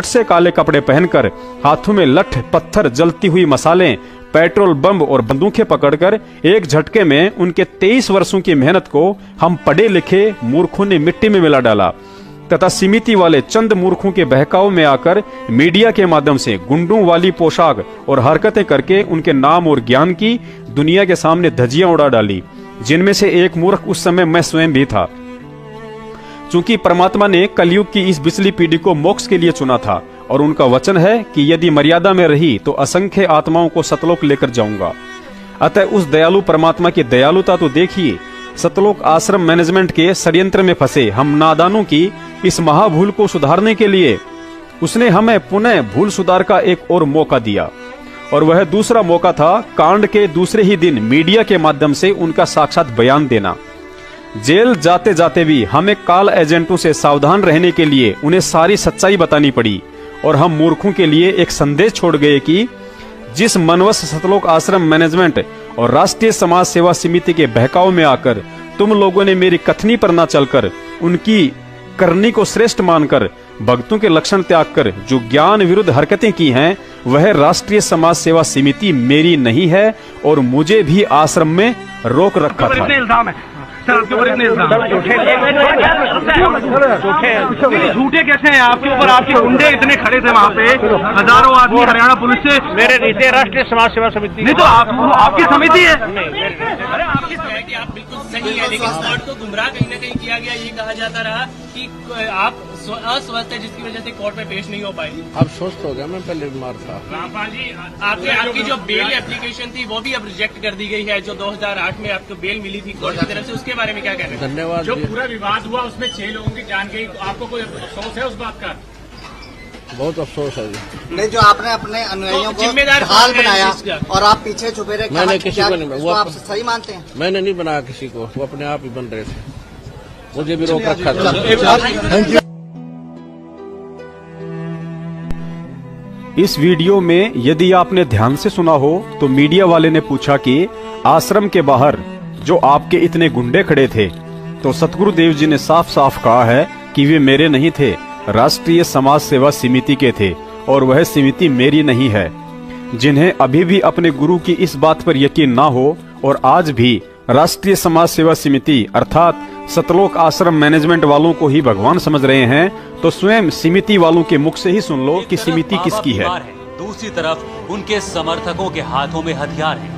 से काले कपड़े पहनकर, हाथों में लठ पत्थर, जलती हुई मसालें, पेट्रोल बम और बंदूकें पकड़कर एक झटके में उनके 23 वर्षों की मेहनत को हम पढ़े लिखे मूर्खों ने मिट्टी में मिला डाला तथा समिति वाले चंद मूर्खों के बहकाव में आकर मीडिया के माध्यम से गुंडों वाली पोशाक और हरकतें करके उनके नाम और ज्ञान की दुनिया के सामने धज्जियां उड़ा डाली, जिनमें से एक मूर्ख उस समय मैं स्वयं भी था। चूंकि परमात्मा ने कलयुग की इस बिचली पीढ़ी को मोक्ष के लिए चुना था और उनका वचन है कि यदि मर्यादा में रही तो असंख्य आत्माओं को सतलोक लेकर जाऊंगा। अतः उस दयालु परमात्मा की दयालुता तो देखिए। सतलोक आश्रम मैनेजमेंट के षड्यंत्र में फंसे हम नादानों की इस महाभूल को सुधारने के लिए उसने हमें पुनः भूल सुधार का एक और मौका दिया, और वह दूसरा मौका था कांड के दूसरे ही दिन मीडिया के माध्यम से उनका साक्षात बयान देना। जेल जाते जाते भी हमें काल एजेंटों से सावधान रहने के लिए उन्हें सारी सच्चाई बतानी पड़ी, और हम मूर्खों के लिए एक संदेश छोड़ गए कि जिस मनवश सतलोक आश्रम मैनेजमेंट और राष्ट्रीय समाज सेवा समिति के बहकाव में आकर तुम लोगों ने मेरी कथनी पर न चलकर उनकी करनी को श्रेष्ठ मानकर भक्तों के लक्षण त्याग कर जो ज्ञान विरुद्ध हरकतें की हैं, वह राष्ट्रीय समाज सेवा समिति मेरी नहीं है और मुझे भी आश्रम में रोक रखा था। झूठे कैसे हैं आपके ऊपर? आपके गुंडे इतने खड़े थे वहाँ पे, हजारों आदमी हरियाणा पुलिस से। मेरे नीचे राष्ट्रीय समाज सेवा समिति नहीं तो आपकी समिति है। अरे आपकी कि आप बिल्कुल सही है, लेकिन कोर्ट को गुमराह कहीं न कहीं किया गया। ये कहा जाता रहा कि आप अस्वस्थ है जिसकी वजह से कोर्ट में पेश नहीं हो पाए। अब स्वस्थ हो गया, मैं पहले बीमार था। रामपाल जी, आपकी जो बेल एप्लीकेशन थी वो भी अब रिजेक्ट कर दी गई है, जो 2008 में आपको बेल मिली थी कोर्ट की तरफ से, उसके बारे में क्या कहना है? धन्यवाद। जो पूरा विवाद हुआ उसमें 6 लोगों की जान गई, आपको कोई अफसोस है उस बात का? बहुत अफसोस है जी। नहीं, जो आपने अपने अनुयायियों को जिम्मेदार ढाल बनाया और आप पीछे छुपे रहे, मैंने किसी को नहीं, वो आप सही मानते हैं? मैंने नहीं बनाया किसी को, वो अपने आप ही बन रहे थे, मुझे भी रोक रखा था। इस वीडियो में यदि आपने ध्यान से सुना हो तो मीडिया वाले ने पूछा कि आश्रम के बाहर जो आपके इतने गुंडे खड़े थे, तो सतगुरु देव जी ने साफ साफ कहा है कि वे मेरे नहीं थे, राष्ट्रीय समाज सेवा समिति के थे, और वह समिति मेरी नहीं है। जिन्हें अभी भी अपने गुरु की इस बात पर यकीन ना हो और आज भी राष्ट्रीय समाज सेवा समिति अर्थात सतलोक आश्रम मैनेजमेंट वालों को ही भगवान समझ रहे हैं, तो स्वयं समिति वालों के मुख से ही सुन लो कि समिति किसकी है। दूसरी तरफ उनके समर्थकों के हाथों में हथियार है।